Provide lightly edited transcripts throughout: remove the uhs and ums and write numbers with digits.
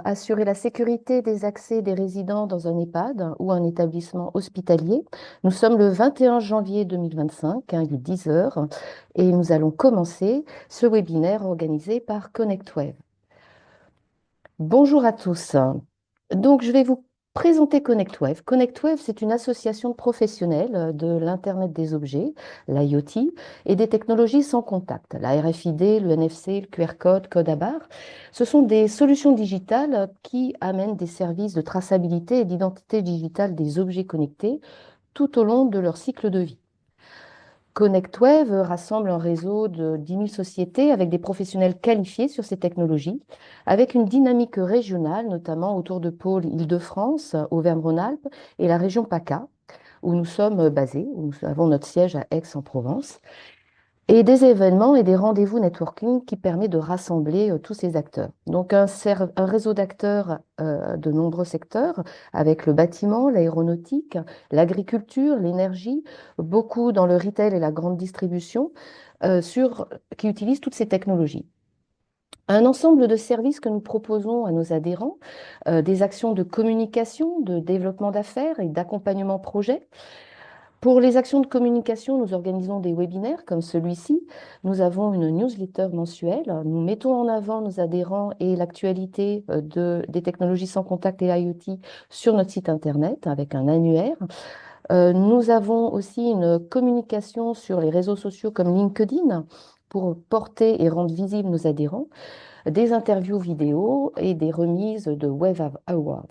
Assurer la sécurité des accès des résidents dans un EHPAD ou un établissement hospitalier. Nous sommes le 21 janvier 2025, il est 10 heures, et nous allons commencer ce webinaire organisé par ConnectWave. Bonjour à tous. Je vais vous présenter ConnectWave. ConnectWave, c'est une association de professionnels de l'Internet des objets, l'IoT, et des technologies sans contact, la RFID, le NFC, le QR code, code à barre. Ce sont des solutions digitales qui amènent des services de traçabilité et d'identité digitale des objets connectés tout au long de leur cycle de vie. ConnectWave rassemble un réseau de 10 000 sociétés avec des professionnels qualifiés sur ces technologies, avec une dynamique régionale, notamment autour de pôles Île-de-France, Auvergne-Rhône-Alpes et la région PACA, où nous sommes basés, où nous avons notre siège à Aix-en-Provence, et des événements et des rendez-vous networking qui permettent de rassembler tous ces acteurs. Donc un réseau d'acteurs de nombreux secteurs, avec le bâtiment, l'aéronautique, l'agriculture, l'énergie, beaucoup dans le retail et la grande distribution, qui utilisent toutes ces technologies. Un ensemble de services que nous proposons à nos adhérents, des actions de communication, de développement d'affaires et d'accompagnement projet. Pour les actions de communication, nous organisons des webinaires comme celui-ci. Nous avons une newsletter mensuelle. Nous mettons en avant nos adhérents et l'actualité des technologies sans contact et IoT sur notre site internet avec un annuaire. Nous avons aussi une communication sur les réseaux sociaux comme LinkedIn pour porter et rendre visibles nos adhérents, des interviews vidéo et des remises de Web Awards.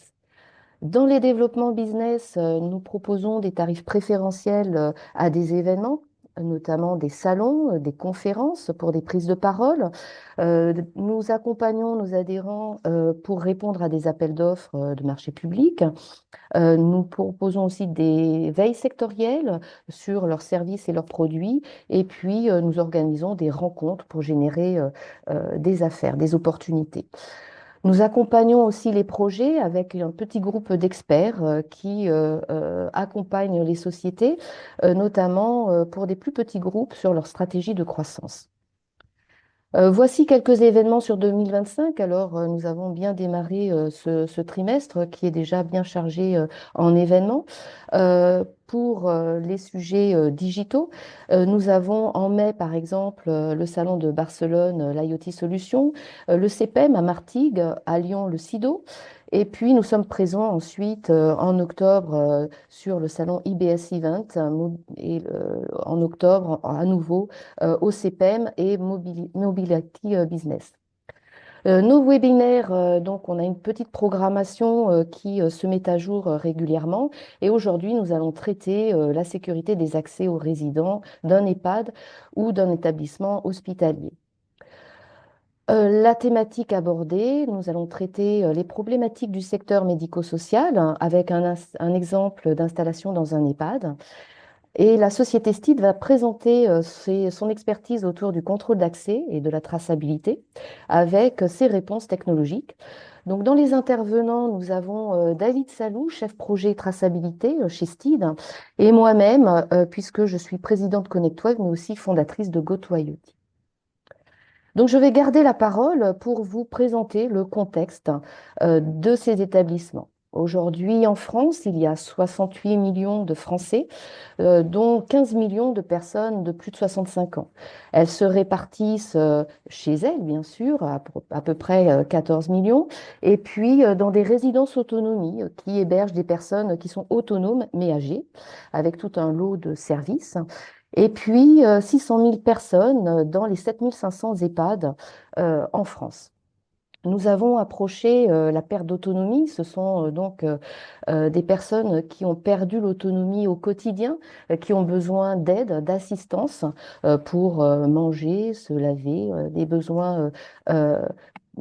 Dans les développements business, nous proposons des tarifs préférentiels à des événements, notamment des salons, des conférences pour des prises de parole. Nous accompagnons nos adhérents pour répondre à des appels d'offres de marché public. Nous proposons aussi des veilles sectorielles sur leurs services et leurs produits. Et puis, nous organisons des rencontres pour générer des affaires, des opportunités. Nous accompagnons aussi les projets avec un petit groupe d'experts qui accompagnent les sociétés, notamment pour des plus petits groupes sur leur stratégie de croissance. Voici quelques événements sur 2025. Alors, nous avons bien démarré ce trimestre qui est déjà bien chargé en événements. Pour les sujets digitaux, nous avons en mai, par exemple, le salon de Barcelone, l'IoT Solutions, le CPEM à Martigues, à Lyon, le SIDO. Et puis, nous sommes présents ensuite en octobre sur le salon IBS Event et en octobre à nouveau au CPEM et Mobility Business. Nos webinaires, donc on a une petite programmation qui se met à jour régulièrement et aujourd'hui nous allons traiter la sécurité des accès aux résidents d'un EHPAD ou d'un établissement hospitalier. La thématique abordée, nous allons traiter les problématiques du secteur médico-social avec un exemple d'installation dans un EHPAD. Et la société STID va présenter son expertise autour du contrôle d'accès et de la traçabilité avec ses réponses technologiques. Donc, dans les intervenants, nous avons David Salou, chef projet traçabilité chez STID, et moi-même, puisque je suis présidente ConnectWave, mais aussi fondatrice de GoToIoT. Donc, je vais garder la parole pour vous présenter le contexte de ces établissements. Aujourd'hui, en France, il y a 68 millions de Français, dont 15 millions de personnes de plus de 65 ans. Elles se répartissent chez elles, bien sûr, à peu près 14 millions, et puis dans des résidences autonomie qui hébergent des personnes qui sont autonomes mais âgées, avec tout un lot de services. Et puis 600 000 personnes dans les 7 500 EHPAD en France. Nous avons approché la perte d'autonomie. Ce sont des personnes qui ont perdu l'autonomie au quotidien, qui ont besoin d'aide, d'assistance pour manger, se laver, des besoins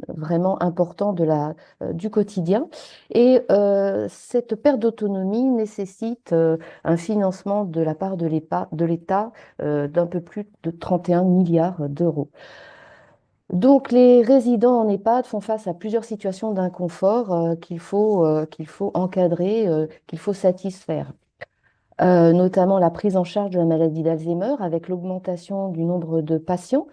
vraiment importants du quotidien. Et cette perte d'autonomie nécessite un financement de la part de l'État d'un peu plus de 31 milliards d'euros. Donc, les résidents en EHPAD font face à plusieurs situations d'inconfort qu'il faut encadrer, qu'il faut satisfaire. notamment la prise en charge de la maladie d'Alzheimer avec l'augmentation du nombre de patients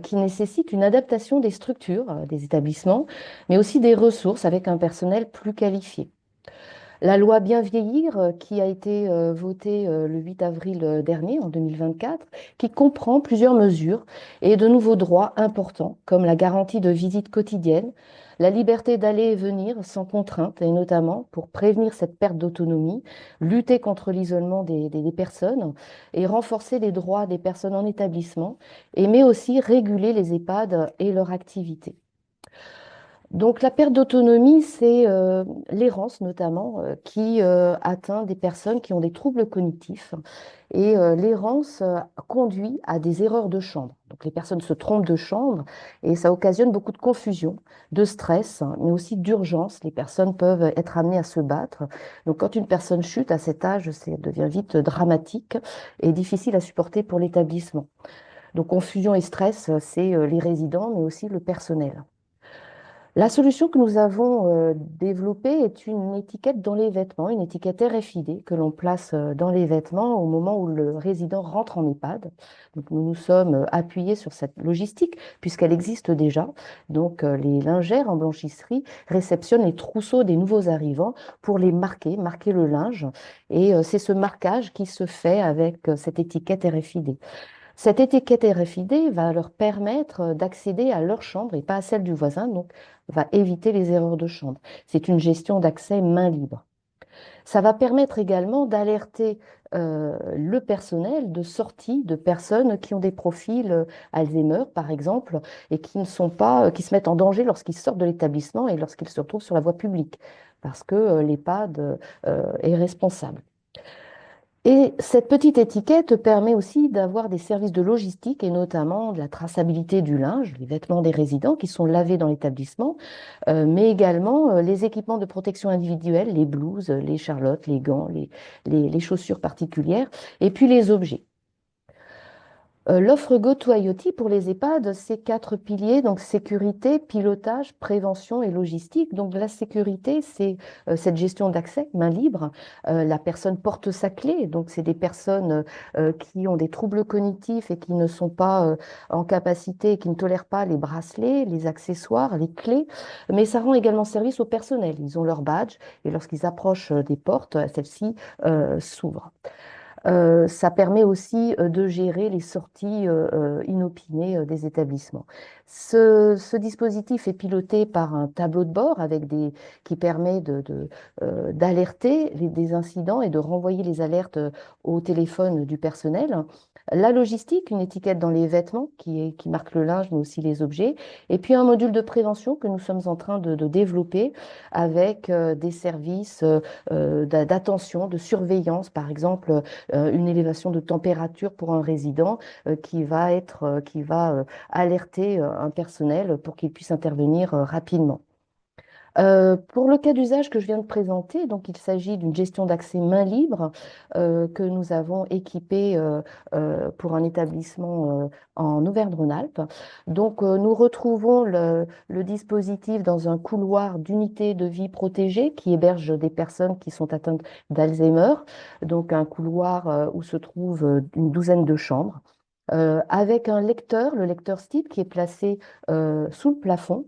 qui nécessitent une adaptation des structures, des établissements, mais aussi des ressources avec un personnel plus qualifié. La loi Bien vieillir, qui a été votée le 8 avril dernier, en 2024, qui comprend plusieurs mesures et de nouveaux droits importants, comme la garantie de visite quotidienne, la liberté d'aller et venir sans contrainte, et notamment pour prévenir cette perte d'autonomie, lutter contre l'isolement des personnes et renforcer les droits des personnes en établissement, et mais aussi réguler les EHPAD et leur activité. Donc la perte d'autonomie, c'est l'errance notamment qui atteint des personnes qui ont des troubles cognitifs. Et l'errance conduit à des erreurs de chambre. Donc les personnes se trompent de chambre et ça occasionne beaucoup de confusion, de stress, hein, mais aussi d'urgence. Les personnes peuvent être amenées à se battre. Donc quand une personne chute à cet âge, ça devient vite dramatique et difficile à supporter pour l'établissement. Donc confusion et stress, c'est les résidents, mais aussi le personnel. La solution que nous avons développée est une étiquette dans les vêtements, une étiquette RFID que l'on place dans les vêtements au moment où le résident rentre en EHPAD. Donc, nous nous sommes appuyés sur cette logistique puisqu'elle existe déjà. Donc, les lingères en blanchisserie réceptionnent les trousseaux des nouveaux arrivants pour les marquer, marquer le linge. Et c'est ce marquage qui se fait avec cette étiquette RFID. Cette étiquette RFID va leur permettre d'accéder à leur chambre et pas à celle du voisin, donc va éviter les erreurs de chambre. C'est une gestion d'accès main libre. Ça va permettre également d'alerter le personnel de sortie de personnes qui ont des profils Alzheimer, par exemple, et qui ne sont pas, qui se mettent en danger lorsqu'ils sortent de l'établissement et lorsqu'ils se retrouvent sur la voie publique, parce que l'EHPAD est responsable. Et cette petite étiquette permet aussi d'avoir des services de logistique et notamment de la traçabilité du linge, les vêtements des résidents qui sont lavés dans l'établissement, mais également les équipements de protection individuelle, les blouses, les charlottes, les gants, les chaussures particulières, et puis les objets. L'offre GoToIoT pour les EHPAD, c'est quatre piliers, donc sécurité, pilotage, prévention et logistique. Donc la sécurité, c'est cette gestion d'accès, main libre. La personne porte sa clé, donc c'est des personnes qui ont des troubles cognitifs et qui ne sont pas en capacité, qui ne tolèrent pas les bracelets, les accessoires, les clés. Mais ça rend également service au personnel. Ils ont leur badge et lorsqu'ils approchent des portes, celles-ci s'ouvrent. Ça permet aussi de gérer les sorties inopinées des établissements. Ce dispositif est piloté par un tableau de bord qui permet d'alerter des incidents et de renvoyer les alertes au téléphone du personnel. La logistique, une étiquette dans les vêtements qui marque le linge, mais aussi les objets. Et puis un module de prévention que nous sommes en train de développer avec des services d'attention, de surveillance, par exemple une élévation de température pour un résident qui va alerter un personnel pour qu'il puisse intervenir rapidement. Pour le cas d'usage que je viens de présenter, donc il s'agit d'une gestion d'accès main libre que nous avons équipée pour un établissement en Auvergne-Rhône-Alpes. Donc nous retrouvons le dispositif dans un couloir d'unité de vie protégée qui héberge des personnes qui sont atteintes d'Alzheimer, donc un couloir où se trouvent une douzaine de chambres. Avec un lecteur, le lecteur STID, qui est placé sous le plafond.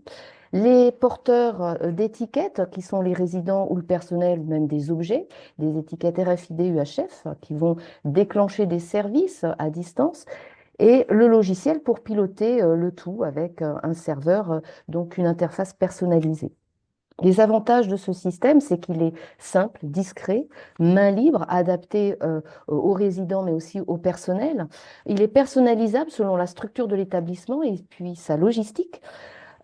Les porteurs d'étiquettes, qui sont les résidents ou le personnel, ou même des objets, des étiquettes RFID UHF, qui vont déclencher des services à distance, et le logiciel pour piloter le tout avec un serveur, donc une interface personnalisée. Les avantages de ce système, c'est qu'il est simple, discret, main libre, adapté aux résidents, mais aussi au personnel. Il est personnalisable selon la structure de l'établissement et puis sa logistique.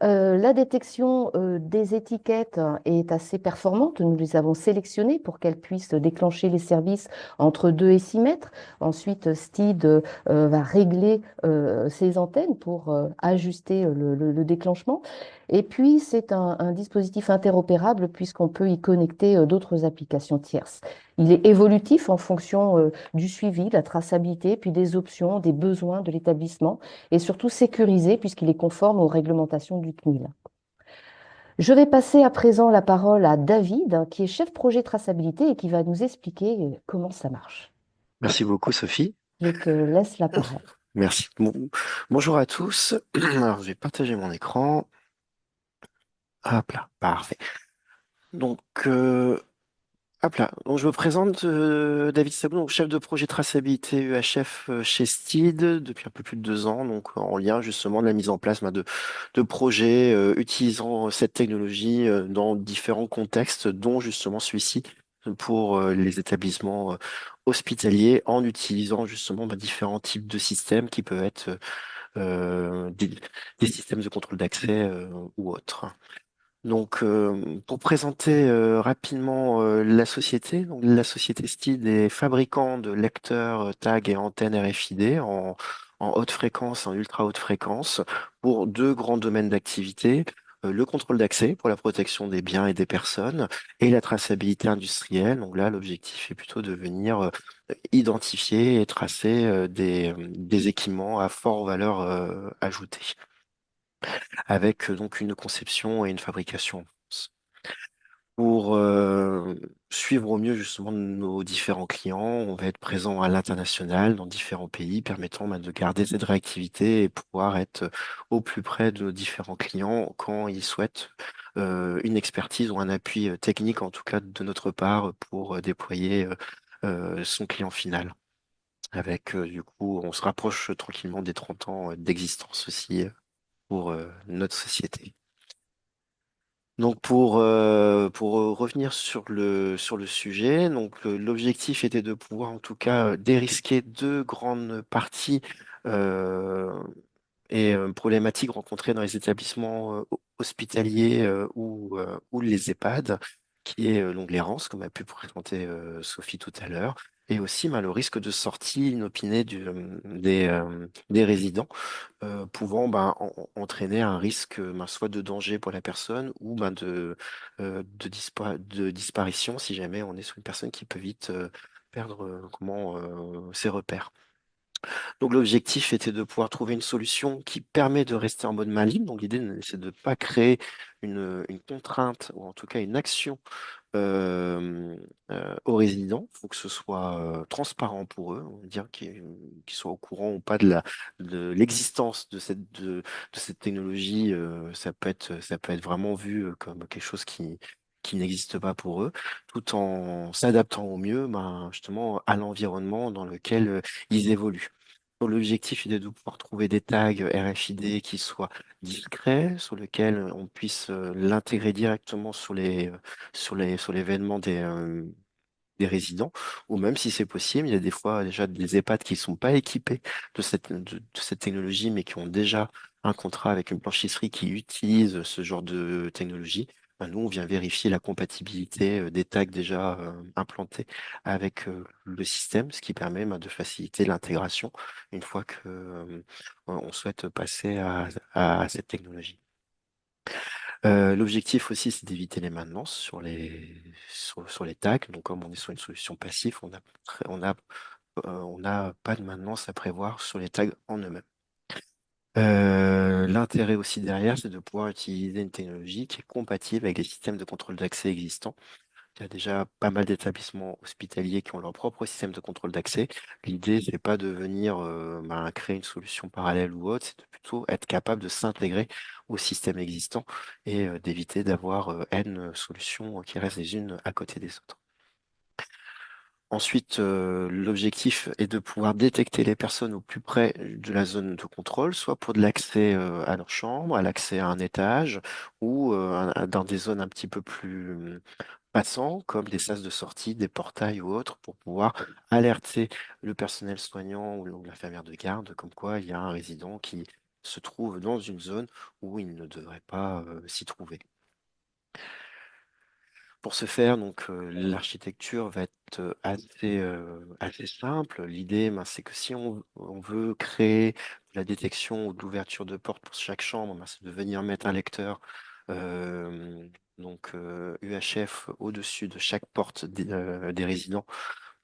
La détection des étiquettes est assez performante. Nous les avons sélectionnées pour qu'elles puissent déclencher les services entre 2 et 6 mètres. Ensuite, STID va régler ses antennes pour ajuster le déclenchement. Et puis, c'est un dispositif interopérable puisqu'on peut y connecter d'autres applications tierces. Il est évolutif en fonction du suivi, de la traçabilité, puis des options, des besoins de l'établissement et surtout sécurisé puisqu'il est conforme aux réglementations du CNIL. Je vais passer à présent la parole à David, qui est chef projet traçabilité et qui va nous expliquer comment ça marche. Merci beaucoup, Sophie. Je te laisse la parole. Merci. Bonjour à tous. Alors, je vais partager mon écran. Hop là, parfait. Donc, euh, Hop là. Donc, je me présente, David Sabou, donc chef de projet traçabilité UHF chez Steed depuis un peu plus de 2 ans, donc en lien justement de la mise en place de projets utilisant cette technologie dans différents contextes, dont justement celui-ci pour les établissements hospitaliers, en utilisant justement différents types de systèmes qui peuvent être des systèmes de contrôle d'accès ou autres. Pour présenter rapidement la société, donc la société Steed est fabricant de lecteurs, tags et antennes RFID en haute fréquence, en ultra haute fréquence, pour deux grands domaines d'activité, le contrôle d'accès pour la protection des biens et des personnes, et la traçabilité industrielle. Donc là, l'objectif est plutôt de venir identifier et tracer des équipements à fort valeur ajoutée, avec donc une conception et une fabrication en France. Pour suivre au mieux justement nos différents clients, on va être présent à l'international dans différents pays, permettant de garder cette réactivité et pouvoir être au plus près de nos différents clients quand ils souhaitent une expertise ou un appui technique, en tout cas de notre part, pour déployer son client final. Avec du coup, on se rapproche tranquillement des 30 ans d'existence aussi pour notre société. Pour revenir sur le sujet, l'objectif était de pouvoir en tout cas dérisquer deux grandes parties euh, problématiques rencontrées dans les établissements hospitaliers ou les EHPAD, qui est donc l'errance, comme a pu présenter Sophie tout à l'heure, et aussi le risque de sortie inopinée des résidents pouvant entraîner un risque soit de danger pour la personne ou de disparition si jamais on est sur une personne qui peut vite perdre ses repères. Donc l'objectif était de pouvoir trouver une solution qui permet de rester en mode main libre. Donc l'idée, c'est de ne pas créer une contrainte ou en tout cas une action aux résidents. Il faut que ce soit transparent pour eux, on va dire qu'ils soient au courant ou pas de l'existence de cette technologie. Ça peut être vraiment vu comme quelque chose qui n'existe pas pour eux, tout en s'adaptant au mieux justement à l'environnement dans lequel ils évoluent. Donc, l'objectif est de pouvoir trouver des tags RFID qui soient discrets, sur lesquels on puisse l'intégrer directement sur l'événement des résidents, ou même si c'est possible, il y a des fois déjà des EHPAD qui ne sont pas équipés de cette technologie, mais qui ont déjà un contrat avec une blanchisserie qui utilise ce genre de technologie. Nous, on vient vérifier la compatibilité des tags déjà implantés avec le système, ce qui permet de faciliter l'intégration une fois que on souhaite passer à cette technologie. L'objectif aussi, c'est d'éviter les maintenances sur les tags. Donc, comme on est sur une solution passive, on n'a pas de maintenance à prévoir sur les tags en eux-mêmes. L'intérêt aussi derrière, c'est de pouvoir utiliser une technologie qui est compatible avec les systèmes de contrôle d'accès existants. Il y a déjà pas mal d'établissements hospitaliers qui ont leur propre système de contrôle d'accès. L'idée, c'est pas de venir créer une solution parallèle ou autre, c'est de plutôt être capable de s'intégrer au système existant et d'éviter d'avoir N solutions qui restent les unes à côté des autres. Ensuite, l'objectif est de pouvoir détecter les personnes au plus près de la zone de contrôle, soit pour de l'accès à leur chambre, à l'accès à un étage, ou dans des zones un petit peu plus passants, comme des sas de sortie, des portails ou autres, pour pouvoir alerter le personnel soignant ou l'infirmière de garde, comme quoi il y a un résident qui se trouve dans une zone où il ne devrait pas s'y trouver. Pour ce faire, l'architecture va être assez simple. L'idée, c'est que si on veut créer de la détection ou de l'ouverture de porte pour chaque chambre, c'est de venir mettre un lecteur UHF au-dessus de chaque porte des résidents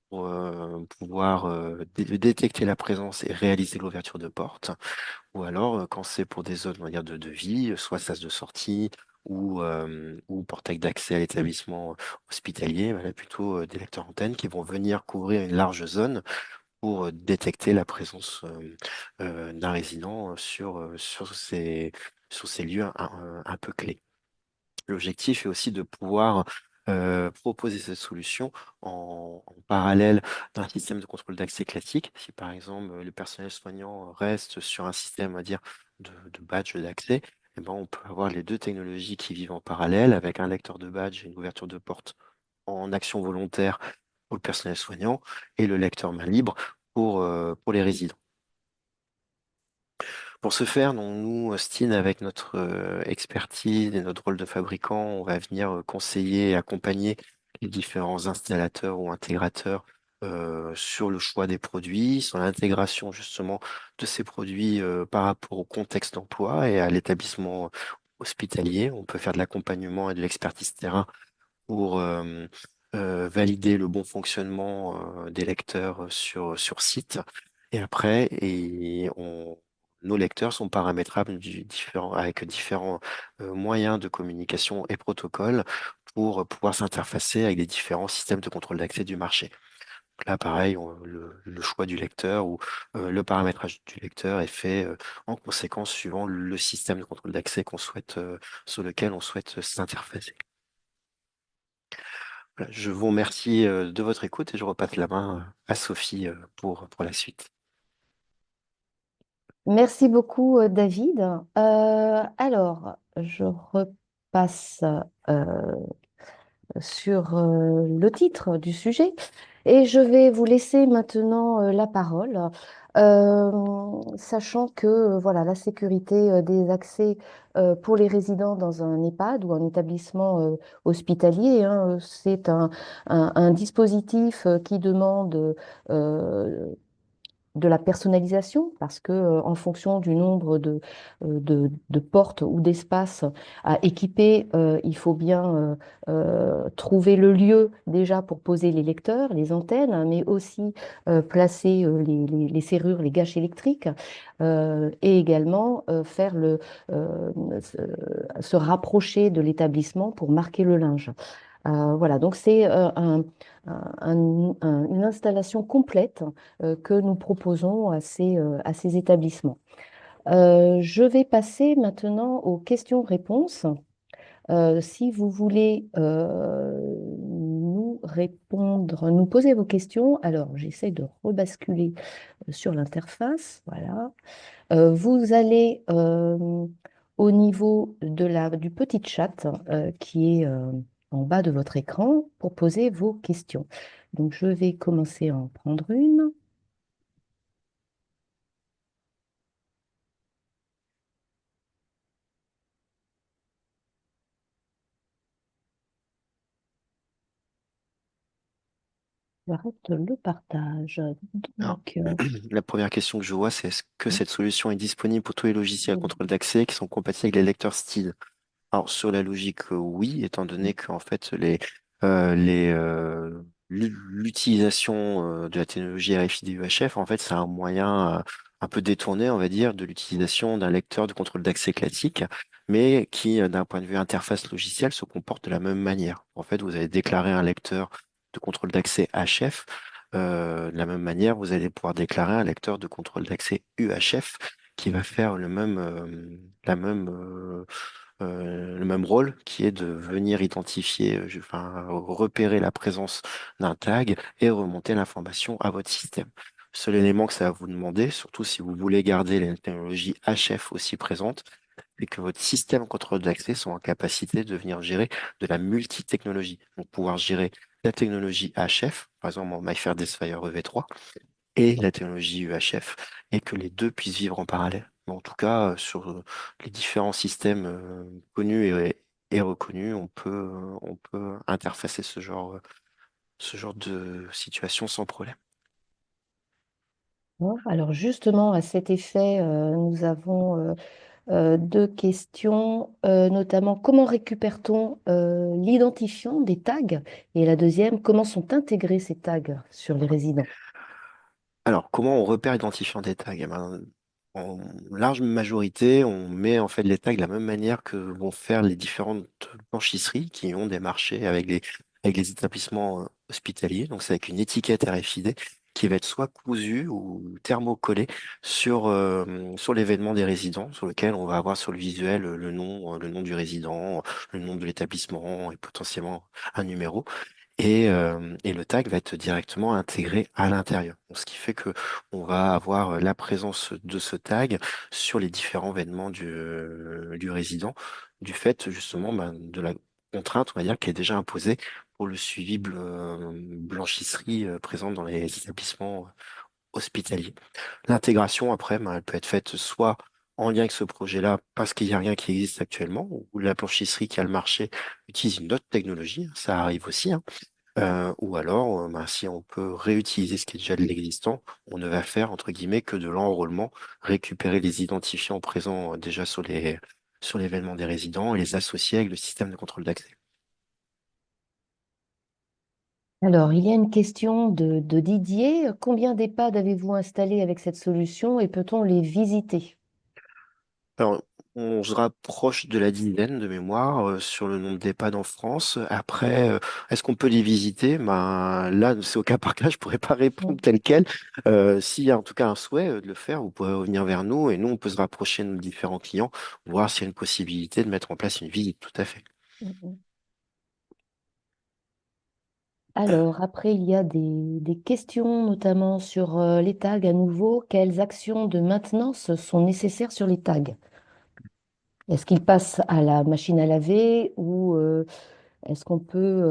pour pouvoir détecter la présence et réaliser l'ouverture de porte. Ou alors, quand c'est pour des zones, on va dire, de vie, soit sas de sortie ou portail d'accès à l'établissement hospitalier, voilà, plutôt des lecteurs antennes qui vont venir couvrir une large zone pour détecter la présence d'un résident sur ces lieux un peu clés. L'objectif est aussi de pouvoir proposer cette solution en parallèle d'un système de contrôle d'accès classique. Si par exemple le personnel soignant reste sur un système, on va dire, de badge d'accès, eh ben, on peut avoir les deux technologies qui vivent en parallèle avec un lecteur de badge et une ouverture de porte en action volontaire pour le personnel soignant et le lecteur main libre pour les résidents. Pour ce faire, donc, nous, Stine, avec notre expertise et notre rôle de fabricant, on va venir conseiller et accompagner les différents installateurs ou intégrateurs sur le choix des produits, sur l'intégration justement de ces produits par rapport au contexte d'emploi et à l'établissement hospitalier. On peut faire de l'accompagnement et de l'expertise terrain pour valider le bon fonctionnement des lecteurs sur site. Et après, nos lecteurs sont paramétrables avec différents moyens de communication et protocoles pour pouvoir s'interfacer avec les différents systèmes de contrôle d'accès du marché. Là, pareil, le choix du lecteur ou le paramétrage du lecteur est fait en conséquence suivant le système de contrôle d'accès sur lequel on souhaite s'interfacer. Voilà, je vous remercie de votre écoute et je repasse la main à Sophie pour la suite. Merci beaucoup, David. Alors, je repasse euh, sur le titre du sujet et je vais vous laisser maintenant la parole, sachant que voilà, la sécurité des accès pour les résidents dans un EHPAD ou un établissement hospitalier, hein, c'est un dispositif qui demande de la personnalisation, parce que en fonction du nombre de portes ou d'espaces à équiper, il faut bien trouver le lieu déjà pour poser les lecteurs, les antennes, hein, mais aussi placer les serrures, les gâches électriques, et également faire euh, se, se rapprocher de l'établissement pour marquer le linge. Voilà, donc c'est une installation complète que nous proposons à ces établissements. Je vais passer maintenant aux questions-réponses. Si vous voulez nous répondre, nous poser vos questions, alors j'essaie de rebasculer sur l'interface. Voilà. Vous allez au niveau du petit chat qui est en bas de votre écran pour poser vos questions. Donc, je vais commencer à en prendre une. J'arrête le partage. Alors, Donc, la première question que je vois, c'est est-ce que cette solution est disponible pour tous les logiciels à contrôle d'accès qui sont compatibles avec les lecteurs STID? Alors, sur la logique, oui, étant donné qu'en fait, l'utilisation de la technologie RFID UHF, en fait, c'est un moyen un peu détourné, on va dire, de l'utilisation d'un lecteur de contrôle d'accès classique, mais qui, d'un point de vue interface logicielle, se comporte de la même manière. En fait, vous allez déclarer un lecteur de contrôle d'accès HF. De la même manière, vous allez pouvoir déclarer un lecteur de contrôle d'accès UHF qui va faire le même rôle, qui est de venir identifier, enfin, repérer la présence d'un tag et remonter l'information à votre système. Le seul élément que ça va vous demander, surtout si vous voulez garder les technologies HF aussi présentes, c'est que votre système contrôle d'accès soit en capacité de venir gérer de la multi-technologie. Donc pouvoir gérer la technologie HF, par exemple en MyFair Desfire EV3, et la technologie UHF, et que les deux puissent vivre en parallèle. Mais en tout cas, sur les différents systèmes connus et reconnus, on peut interfacer ce genre de situation sans problème. bon, alors justement, à cet effet, nous avons deux questions, notamment comment récupère-t-on l'identifiant des tags? Et la deuxième, comment sont intégrés ces tags sur les résidents? Alors, comment on repère identifiant des tags? Eh ben, en large majorité, on met en fait les tags de la même manière que vont faire les différentes blanchisseries qui ont des marchés avec les établissements hospitaliers. Donc, c'est avec une étiquette RFID qui va être soit cousue ou thermocollée sur l'événement des résidents, sur lequel on va avoir sur le visuel le nom du résident, le nom de l'établissement et potentiellement un numéro. Et le tag va être directement intégré à l'intérieur. Donc, ce qui fait que on va avoir la présence de ce tag sur les différents vêtements du résident, du fait justement de la contrainte, on va dire, qui est déjà imposée pour le suivi blanchisserie présente dans les établissements hospitaliers. L'intégration, après, elle peut être faite soit en lien avec ce projet-là, parce qu'il n'y a rien qui existe actuellement, ou la blanchisserie qui a le marché utilise une autre technologie, ça arrive aussi, hein. Ou alors, si on peut réutiliser ce qui est déjà de l'existant, on ne va faire, entre guillemets, que de l'enrôlement, récupérer les identifiants présents déjà sur l'événement des résidents et les associer avec le système de contrôle d'accès. Alors, il y a une question de Didier. Combien d'EHPAD avez-vous installés avec cette solution et peut-on les visiter? Alors, on se rapproche de la dizaine de mémoire sur le nombre d'EHPAD en France. Après, est-ce qu'on peut les visiter? Ben, là, c'est au cas par cas, je pourrais pas répondre Mm, tel quel. S'il y a en tout cas un souhait de le faire, vous pouvez revenir vers nous et nous, on peut se rapprocher de nos différents clients, voir s'il y a une possibilité de mettre en place une visite, tout à fait. mm, mm. Alors, après, il y a des questions, notamment sur les tags à nouveau. Quelles actions de maintenance sont nécessaires sur les tags? Est-ce qu'ils passent à la machine à laver ou est-ce qu'on peut...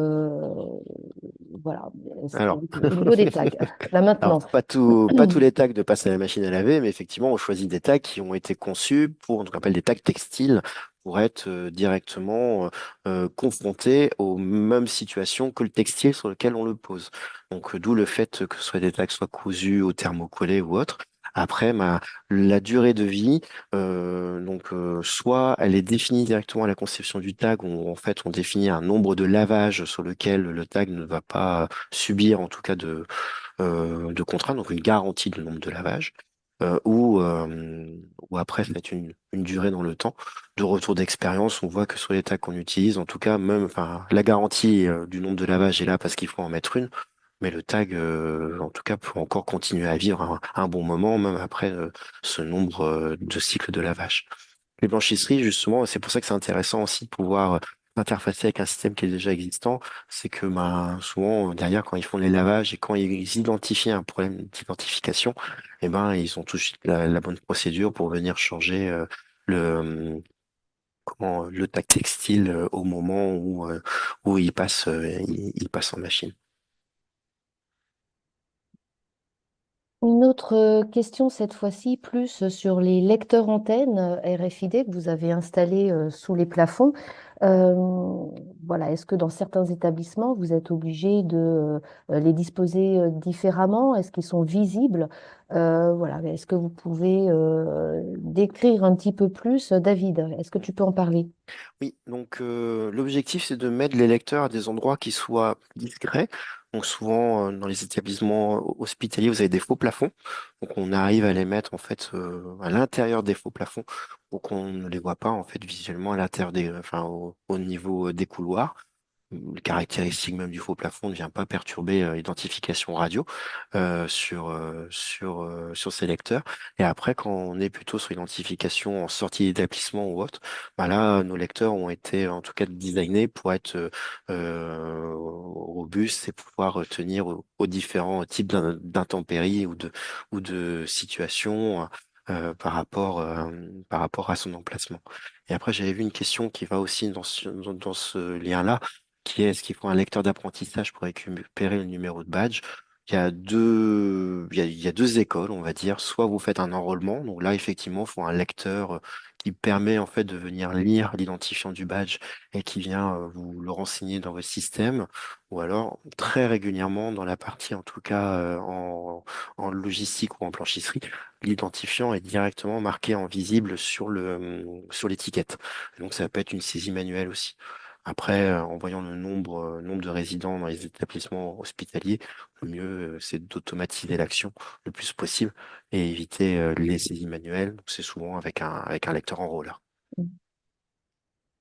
voilà, Alors, au niveau des tags, la Alors, maintenance. pas tous les tags de passer à la machine à laver, mais effectivement, on choisit des tags qui ont été conçus pour, on appelle des tags textiles, pour être directement confrontés aux mêmes situations que le textile sur lequel on le pose. Donc, d'où le fait que ce soit des tags soit cousus au thermocollé ou autre. Après, la durée de vie, soit elle est définie directement à la conception du tag, où en fait on définit un nombre de lavages sur lequel le tag ne va pas subir en tout cas de contrat, donc une garantie de nombre de lavages, ou après ça va être une durée dans le temps de retour d'expérience. On voit que sur les tags qu'on utilise, en tout cas, même, enfin, la garantie du nombre de lavages est là parce qu'il faut en mettre une, mais le tag, en tout cas, peut encore continuer à vivre un bon moment, même après ce nombre de cycles de lavage. Les blanchisseries, justement, c'est pour ça que c'est intéressant aussi de pouvoir interfacer avec un système qui est déjà existant. C'est que souvent, derrière, quand ils font les lavages et quand ils identifient un problème d'identification, eh ben, ils ont tout de suite la bonne procédure pour venir changer le, le tac textile au moment où il passe en machine. Une autre question, cette fois-ci, plus sur les lecteurs antennes RFID que vous avez installés sous les plafonds. Euh, voilà, est-ce que dans certains établissements, vous êtes obligé de les disposer différemment? Est-ce qu'ils sont visibles? Voilà, est-ce que vous pouvez décrire un petit peu plus, David? Est-ce que tu peux en parler? Oui, donc l'objectif c'est de mettre les lecteurs à des endroits qui soient discrets. Donc souvent dans les établissements hospitaliers, vous avez des faux plafonds. Donc on arrive à les mettre en fait à l'intérieur des faux plafonds pour qu'on ne les voit pas en fait visuellement à l'intérieur enfin au niveau des couloirs. Le caractéristique même du faux plafond ne vient pas perturber l'identification radio sur ces lecteurs. Et après, quand on est plutôt sur l'identification en sortie d'établissement ou autre, bah là, nos lecteurs ont été en tout cas designés pour être robustes et pouvoir tenir aux différents types d'intempéries ou de situations par rapport à son emplacement. Et après, j'avais vu une question qui va aussi dans ce lien-là qui est, est-ce qu'il faut un lecteur d'apprentissage pour récupérer le numéro de badge? Il y a deux écoles, on va dire. Soit vous faites un enrôlement, donc là, effectivement, il faut un lecteur qui permet en fait de venir lire l'identifiant du badge et qui vient vous le renseigner dans votre système. Ou alors, très régulièrement, dans la partie, en tout cas, en logistique ou en blanchisserie, l'identifiant est directement marqué en visible sur sur l'étiquette. Donc, ça peut être une saisie manuelle aussi. Après, en voyant le nombre de résidents dans les établissements hospitaliers, le mieux, c'est d'automatiser l'action le plus possible et éviter les saisies manuelles. Donc, c'est souvent avec un lecteur en roller.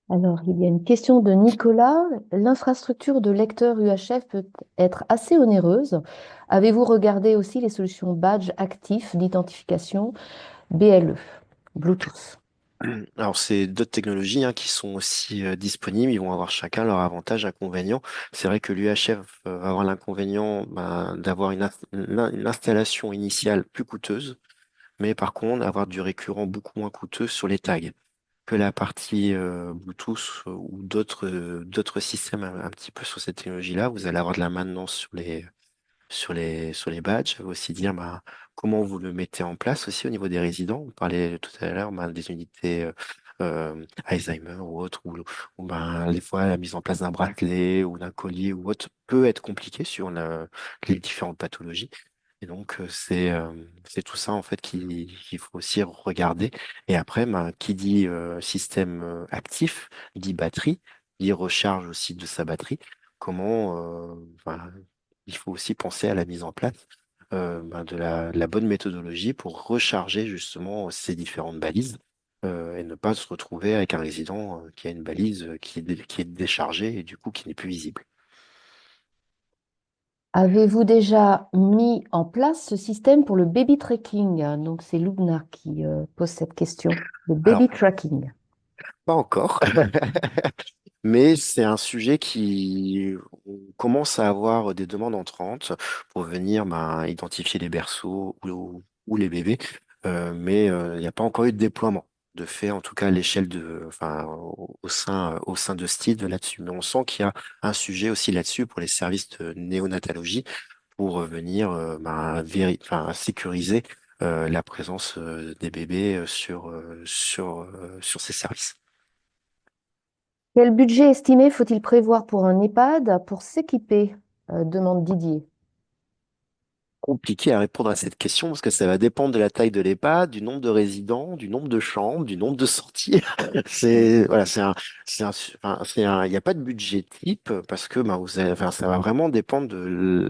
Alors, il y a une question de Nicolas. L'infrastructure de lecteur UHF peut être assez onéreuse. Avez-vous regardé aussi les solutions badge actif d'identification BLE, Bluetooth? Alors, c'est d'autres technologies hein, qui sont aussi disponibles. Ils vont avoir chacun leur avantage, inconvénient. C'est vrai que l'UHF va avoir l'inconvénient d'avoir une installation initiale plus coûteuse, mais par contre, avoir du récurrent beaucoup moins coûteux sur les tags que la partie Bluetooth ou d'autres systèmes un petit peu sur cette technologie-là. Vous allez avoir de la maintenance sur les badges. Ça veut aussi dire comment vous le mettez en place aussi au niveau des résidents. On parlait tout à l'heure des unités Alzheimer ou autres, des fois la mise en place d'un bracelet ou d'un collier ou autre peut être compliqué sur les différentes pathologies. Et donc c'est tout ça en fait qu'il faut aussi regarder. Et après, qui dit système actif, dit batterie, dit recharge aussi de sa batterie. Enfin, il faut aussi penser à la mise en place de la bonne méthodologie pour recharger justement ces différentes balises et ne pas se retrouver avec un résident qui a une balise qui est déchargée et du coup qui n'est plus visible. Avez-vous déjà mis en place ce système pour le baby tracking? Donc, c'est Lubna qui pose cette question. Le Alors, baby tracking. pas encore, mais c'est un sujet qui on commence à avoir des demandes entrantes pour venir identifier les berceaux ou les bébés, mais il n'y a pas encore eu de déploiement de fait, en tout cas à l'échelle enfin, au sein de STID là-dessus. Mais on sent qu'il y a un sujet aussi là-dessus pour les services de néonatologie pour venir enfin, sécuriser la présence des bébés sur ces services. Quel budget estimé faut-il prévoir pour un EHPAD pour s'équiper? Demande Didier. Compliqué à répondre à cette question parce que ça va dépendre de la taille de l'EHPAD, du nombre de résidents, du nombre de chambres, du nombre de sorties. Voilà, il n'y a pas de budget type parce que enfin, ça va vraiment dépendre de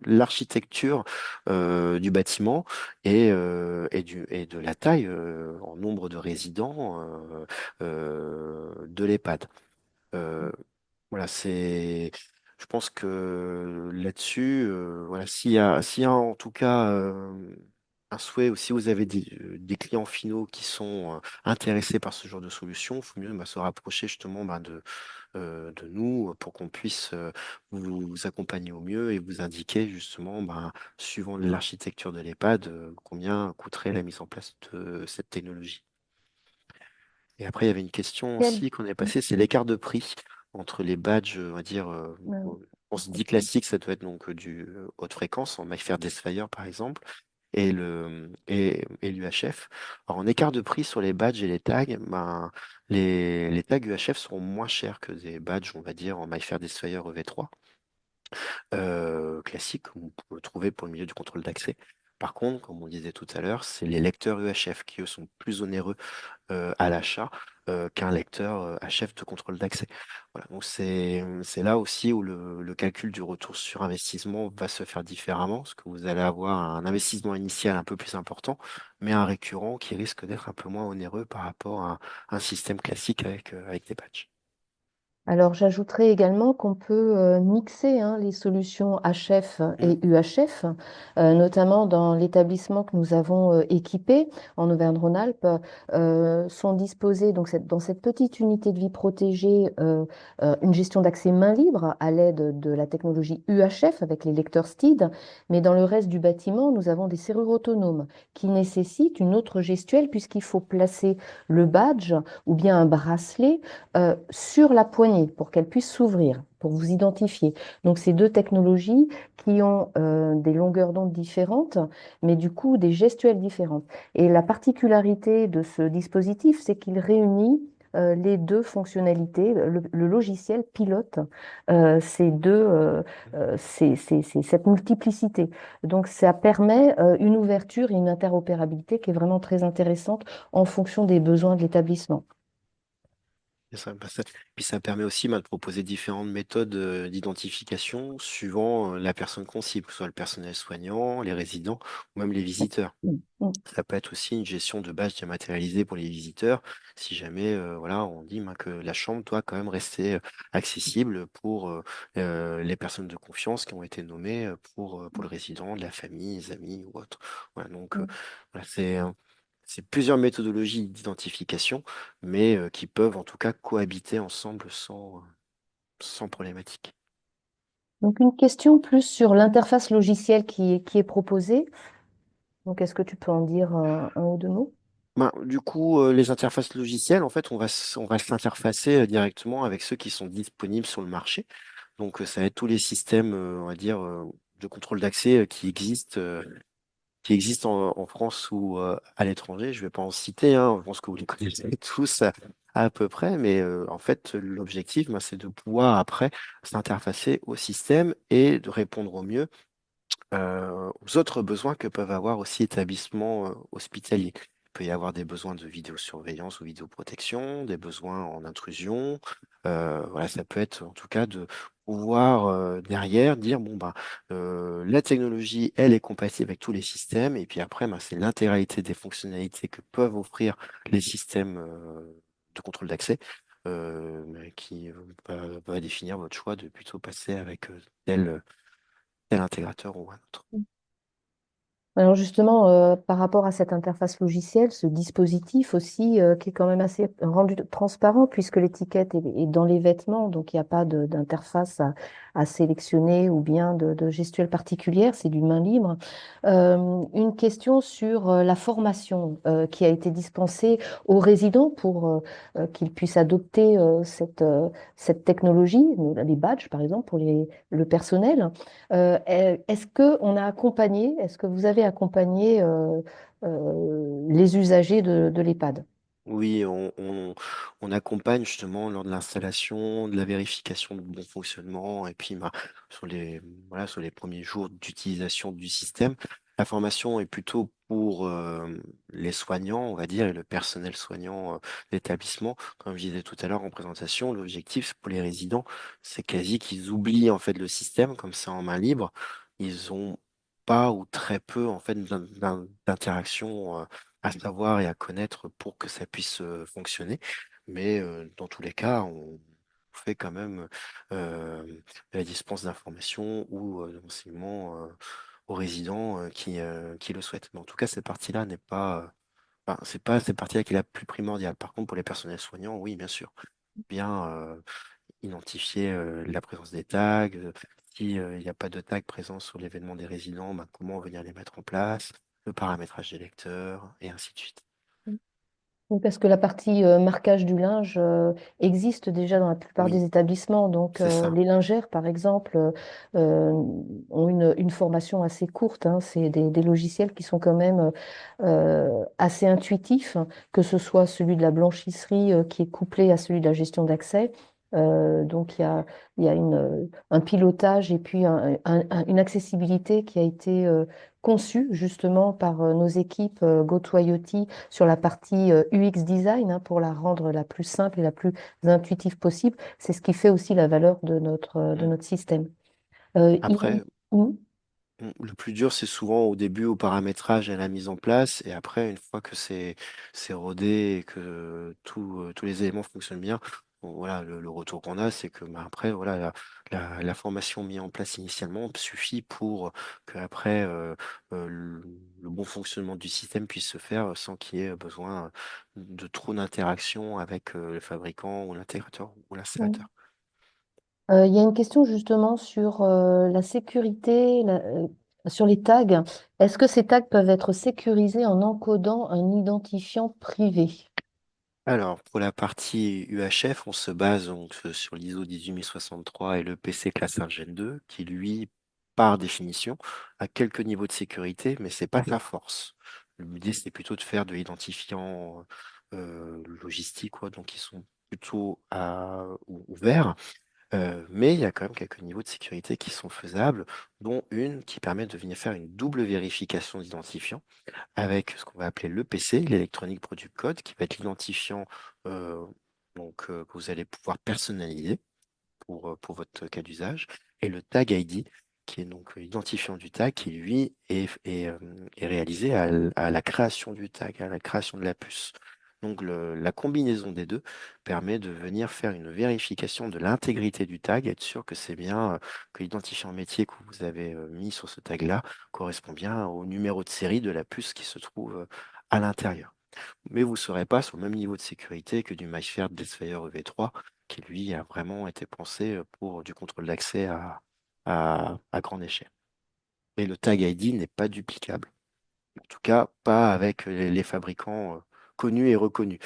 l'architecture du bâtiment et de la taille en nombre de résidents de l'EHPAD. Euh, voilà, je pense que là-dessus, voilà, s'il y a en tout cas un souhait ou si vous avez des clients finaux qui sont intéressés par ce genre de solution, il faut mieux se rapprocher justement de nous pour qu'on puisse vous accompagner au mieux et vous indiquer justement, suivant l'architecture de l'EHPAD, combien coûterait la mise en place de cette technologie. Et après, il y avait une question Quel... aussi qu'on est passé, c'est l'écart de prix entre les badges, on va dire, on se dit classique, ça doit être donc du haute fréquence, en MyFair Desfire par exemple, et l'UHF. Alors, en écart de prix sur les badges et les tags, les tags UHF seront moins chers que des badges, on va dire, en MyFair Desfire EV3 classique, que vous pouvez trouver pour le milieu du contrôle d'accès. Par contre, comme on disait tout à l'heure, c'est les lecteurs UHF qui, eux, sont plus onéreux à l'achat qu'un lecteur HF de contrôle d'accès. Voilà, donc c'est là aussi où le calcul du retour sur investissement va se faire différemment, parce que vous allez avoir un investissement initial un peu plus important, mais un récurrent qui risque d'être un peu moins onéreux par rapport à un système classique avec des patchs. Alors, j'ajouterais également qu'on peut mixer hein, les solutions HF Mm. et UHF, notamment dans l'établissement que nous avons équipé en Auvergne-Rhône-Alpes, sont disposés donc, dans cette petite unité de vie protégée une gestion d'accès main libre à l'aide de la technologie UHF avec les lecteurs STID, mais dans le reste du bâtiment, nous avons des serrures autonomes qui nécessitent une autre gestuelle puisqu'il faut placer le badge ou bien un bracelet sur la poignée pour qu'elle puisse s'ouvrir, pour vous identifier. Donc, c'est deux technologies qui ont des longueurs d'onde différentes, mais du coup des gestuelles différentes. Et la particularité de ce dispositif, c'est qu'il réunit les deux fonctionnalités. Le logiciel pilote cette multiplicité. Donc, ça permet une ouverture et une interopérabilité qui est vraiment très intéressante en fonction des besoins de l'établissement. Et puis ça permet aussi de proposer différentes méthodes d'identification suivant la personne qu'on cible, que ce soit le personnel soignant, les résidents ou même les visiteurs. Mm, mm, Ça peut être aussi une gestion de base dématérialisée pour les visiteurs, si jamais voilà, on dit que la chambre doit quand même rester accessible pour les personnes de confiance qui ont été nommées pour le résident, de la famille, les amis ou autre. Voilà, donc mm. voilà, c'est plusieurs méthodologies d'identification, mais qui peuvent en tout cas cohabiter ensemble sans problématique. Donc une question plus sur l'interface logicielle qui est proposée. Donc est-ce que tu peux en dire un ou deux mots? Du coup, les interfaces logicielles, en fait, on va s'interfacer directement avec ceux qui sont disponibles sur le marché. Donc, ça va être tous les systèmes, on va dire, de contrôle d'accès qui existent en France ou à l'étranger. Je ne vais pas en citer, hein, je pense que vous les connaissez tous à peu près, mais en fait, l'objectif, c'est de pouvoir après s'interfacer au système et de répondre au mieux aux autres besoins que peuvent avoir aussi établissements hospitaliers. Il peut y avoir des besoins de vidéosurveillance ou vidéoprotection, des besoins en intrusion. Voilà, ça peut être en tout cas de pouvoir derrière dire bon bah la technologie elle est compatible avec tous les systèmes et puis après c'est l'intégralité des fonctionnalités que peuvent offrir les systèmes de contrôle d'accès mais qui va définir votre choix de plutôt passer avec tel intégrateur ou un autre. Alors justement, par rapport à cette interface logicielle, ce dispositif aussi, qui est quand même assez rendu transparent puisque l'étiquette est dans les vêtements, donc il n'y a pas d'interface à sélectionner ou bien de gestuelle particulière, c'est du main libre. Une question sur la formation qui a été dispensée aux résidents pour qu'ils puissent adopter cette technologie, les badges par exemple pour le personnel. Est-ce que on a accompagné, est-ce que vous avez accompagné les usagers de l'EHPAD? Oui, on accompagne justement lors de l'installation, de la vérification de bon fonctionnement et puis sur voilà, sur les premiers jours d'utilisation du système. La formation est plutôt pour les soignants, on va dire, et le personnel soignant d'établissement. Comme je disais tout à l'heure en présentation, l'objectif c'est pour les résidents, c'est quasi qu'ils oublient en fait le système comme ça en main libre. Ils ont pas ou très peu en fait d'interaction à savoir et à connaître pour que ça puisse fonctionner. Mais dans tous les cas, on fait quand même euh, de la dispense d'informations ou d'enseignements aux résidents qui le souhaitent. Mais en tout cas, cette partie-là n'est pas, c'est pas cette partie-là qui est la plus primordiale. Par contre, pour les personnels soignants, oui, bien sûr. Bien identifier la présence des tags. Si il n'y a pas de tag présent sur l'événement des résidents, comment venir les mettre en place, le paramétrage des lecteurs, et ainsi de suite. Oui, parce que la partie marquage du linge existe déjà dans la plupart Oui, des établissements. Donc, c'est ça. les lingères, par exemple, ont une formation assez courte, hein. C'est des logiciels qui sont quand même assez intuitifs, que ce soit celui de la blanchisserie qui est couplé à celui de la gestion d'accès. Donc, il y a un pilotage et puis une accessibilité qui a été conçue justement par nos équipes GoToIoT sur la partie UX design, hein, pour la rendre la plus simple et la plus intuitive possible. C'est ce qui fait aussi la valeur de Mm. notre système. Euh, il- Après, Mm. le plus dur, c'est souvent au début au paramétrage et à la mise en place. Et après, une fois que c'est rodé et que tous les éléments fonctionnent bien, bon, voilà, le retour qu'on a, c'est que après, voilà, la formation mise en place initialement suffit pour que après le bon fonctionnement du système puisse se faire sans qu'il y ait besoin de trop d'interaction avec le fabricant ou l'intégrateur ou l'installateur. Il y a une question justement sur la sécurité, sur les tags. Est-ce que ces tags peuvent être sécurisés en encodant un identifiant privé? Alors, pour la partie UHF, on se base donc sur l'ISO 18063 et le PC classe 1 Gen 2, qui lui, par définition, a quelques niveaux de sécurité, mais c'est pas la force. L'idée, c'est plutôt de faire de l'identifiant logistique, quoi, donc ils sont plutôt ouverts. Mais il y a quand même quelques niveaux de sécurité qui sont faisables, dont une qui permet de venir faire une double vérification d'identifiant avec ce qu'on va appeler l'EPC, l'Electronic Product Code, qui va être l'identifiant donc, que vous allez pouvoir personnaliser pour votre cas d'usage, et le tag ID, qui est donc l'identifiant du tag, qui lui est réalisé à la création du tag, à la création de la puce. Donc la combinaison des deux permet de venir faire une vérification de l'intégrité du tag, être sûr que c'est bien, que l'identifiant métier que vous avez mis sur ce tag-là correspond bien au numéro de série de la puce qui se trouve à l'intérieur. Mais vous ne serez pas sur le même niveau de sécurité que du MyFair Desfire EV3, qui lui a vraiment été pensé pour du contrôle d'accès à grande échelle. Et le tag ID n'est pas duplicable. En tout cas, pas avec les fabricants connus et reconnus.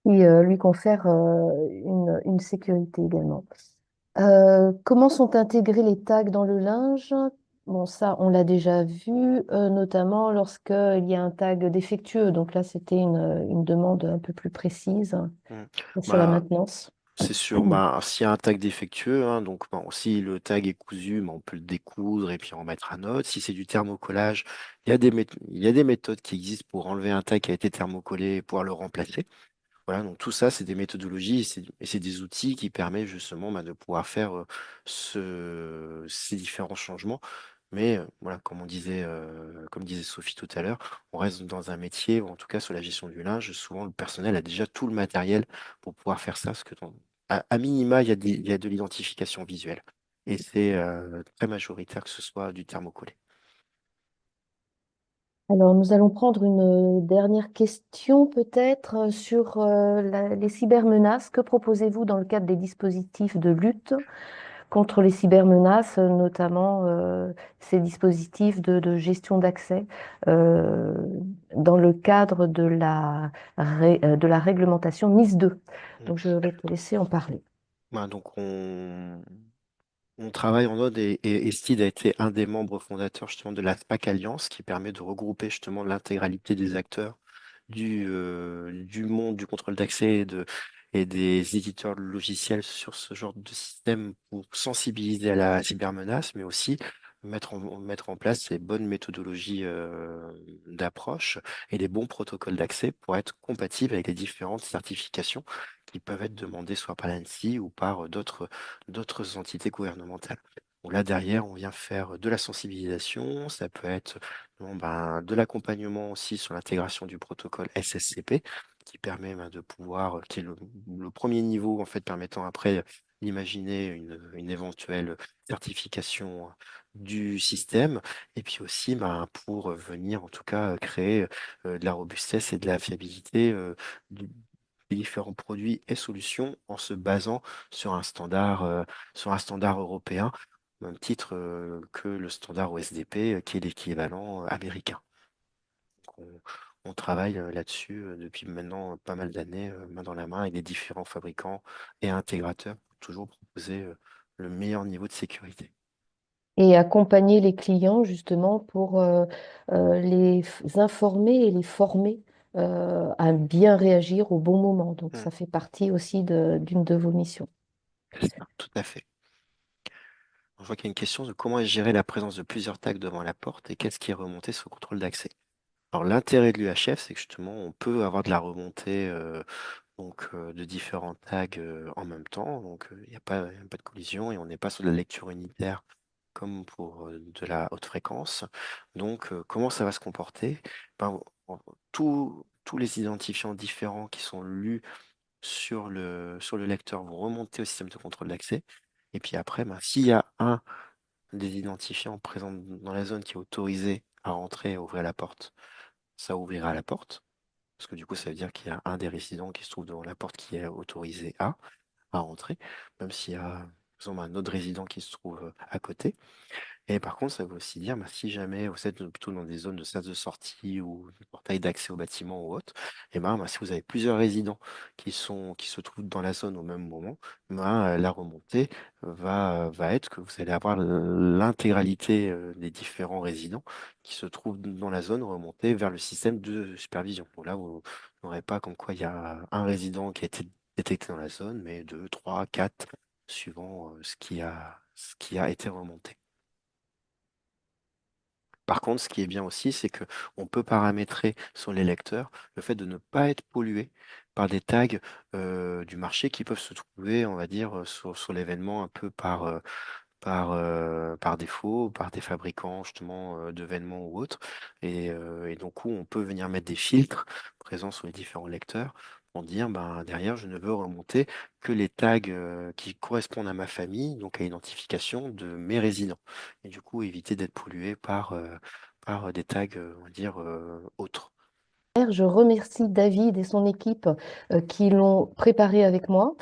qui lui confère une sécurité également. Comment sont intégrés les tags dans le linge? Bon, ça, on l'a déjà vu, notamment lorsqu'il y a un tag défectueux. Donc là, c'était une demande un peu plus précise Mm. sur la Bah, maintenance. c'est sûr, bah, s'il y a un tag défectueux, hein, donc bon, si le tag est cousu, bah, on peut le découdre et puis en mettre un autre. Si c'est du thermocollage, il y a des méthodes qui existent pour enlever un tag qui a été thermocollé et pouvoir le remplacer. Voilà, donc tout ça, c'est des méthodologies et c'est des outils qui permettent justement bah, de pouvoir faire ces différents changements. Mais voilà, comme disait Sophie tout à l'heure, on reste dans un métier, ou en tout cas sur la gestion du linge, souvent le personnel a déjà tout le matériel pour pouvoir faire ça, parce que à minima, il y a de l'identification visuelle. Et c'est très majoritaire que ce soit du thermocollé. Alors, nous allons prendre une dernière question peut-être sur les cybermenaces. Que proposez-vous dans le cadre des dispositifs de lutte contre les cybermenaces, notamment ces dispositifs de gestion d'accès euh, dans le cadre de la réglementation NIS 2. Mm. Donc, je vais te laisser en parler. Voilà, donc on travaille en Node et Steed a été un des membres fondateurs justement de la SPAC Alliance qui permet de regrouper justement l'intégralité des acteurs du monde du contrôle d'accès et des éditeurs de logiciels sur ce genre de système pour sensibiliser à la cybermenace, mais aussi mettre en place ces bonnes méthodologies d'approche et les bons protocoles d'accès pour être compatibles avec les différentes certifications qui peuvent être demandées soit par l'ANSSI ou par d'autres entités gouvernementales. Bon, là, derrière, on vient faire de la sensibilisation, ça peut être bon, ben, de l'accompagnement aussi sur l'intégration du protocole SSCP, qui permet ben, de pouvoir, qui est le premier niveau, en fait, permettant après d'imaginer une éventuelle certification du système, et puis aussi ben, pour venir, en tout cas, créer de la robustesse et de la fiabilité des différents produits et solutions en se basant sur sur un standard européen, au même titre que le standard OSDP, qui est l'équivalent américain. Donc, on travaille là-dessus depuis maintenant pas mal d'années, main dans la main, avec les différents fabricants et intégrateurs pour toujours proposer le meilleur niveau de sécurité. Et accompagner les clients justement pour informer et les former à bien réagir au bon moment. Donc, Hmm, ça fait partie aussi d'une de vos missions. c'est ça, tout à fait. Je vois qu'il y a une question de comment est gérer la présence de plusieurs tags devant la porte et qu'est-ce qui est remonté sur le contrôle d'accès. Alors l'intérêt de l'UHF, c'est que justement, on peut avoir de la remontée de différents tags en même temps. Donc il n'y a pas, y a pas de collision et on n'est pas sur de la lecture unitaire comme pour de la haute fréquence. Donc comment ça va se comporter? Ben, tous les identifiants différents qui sont lus sur le lecteur vont remonter au système de contrôle d'accès. Et puis après, ben, s'il y a un des identifiants présents dans la zone qui est autorisé à rentrer et à ouvrir la porte, ça ouvrira la porte. Parce que du coup, ça veut dire qu'il y a un des résidents qui se trouve devant la porte qui est autorisé à entrer, même s'il y a, par exemple, un autre résident qui se trouve à côté. Et par contre, ça veut aussi dire, bah, si jamais vous êtes plutôt dans des zones de sas de sortie ou de portail d'accès au bâtiment ou autre, et ben, bah, si vous avez plusieurs résidents qui se trouvent dans la zone au même moment, la remontée va être que vous allez avoir l'intégralité des différents résidents qui se trouvent dans la zone remonter vers le système de supervision. Donc là, vous n'aurez pas comme quoi il y a un résident qui a été détecté dans la zone, mais deux, trois, quatre, suivant ce qui a été remonté. Par contre, ce qui est bien aussi, c'est que on peut paramétrer sur les lecteurs le fait de ne pas être pollué par des tags du marché qui peuvent se trouver, on va dire, sur l'événement un peu par défaut, par des fabricants justement de vêtements ou autres. Et donc, où on peut venir mettre des filtres présents sur les différents lecteurs pour dire, ben, derrière, je ne veux remonter que les tags qui correspondent à ma famille, donc à l'identification de mes résidents. Et du coup, éviter d'être pollué par des tags, on va dire, autres. Je remercie David et son équipe qui l'ont préparé avec moi.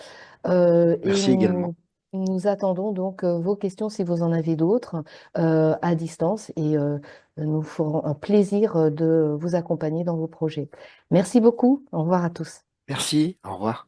Et Merci également. nous attendons donc vos questions si vous en avez d'autres à distance et nous ferons un plaisir de vous accompagner dans vos projets. Merci beaucoup. Au revoir à tous. Merci, au revoir.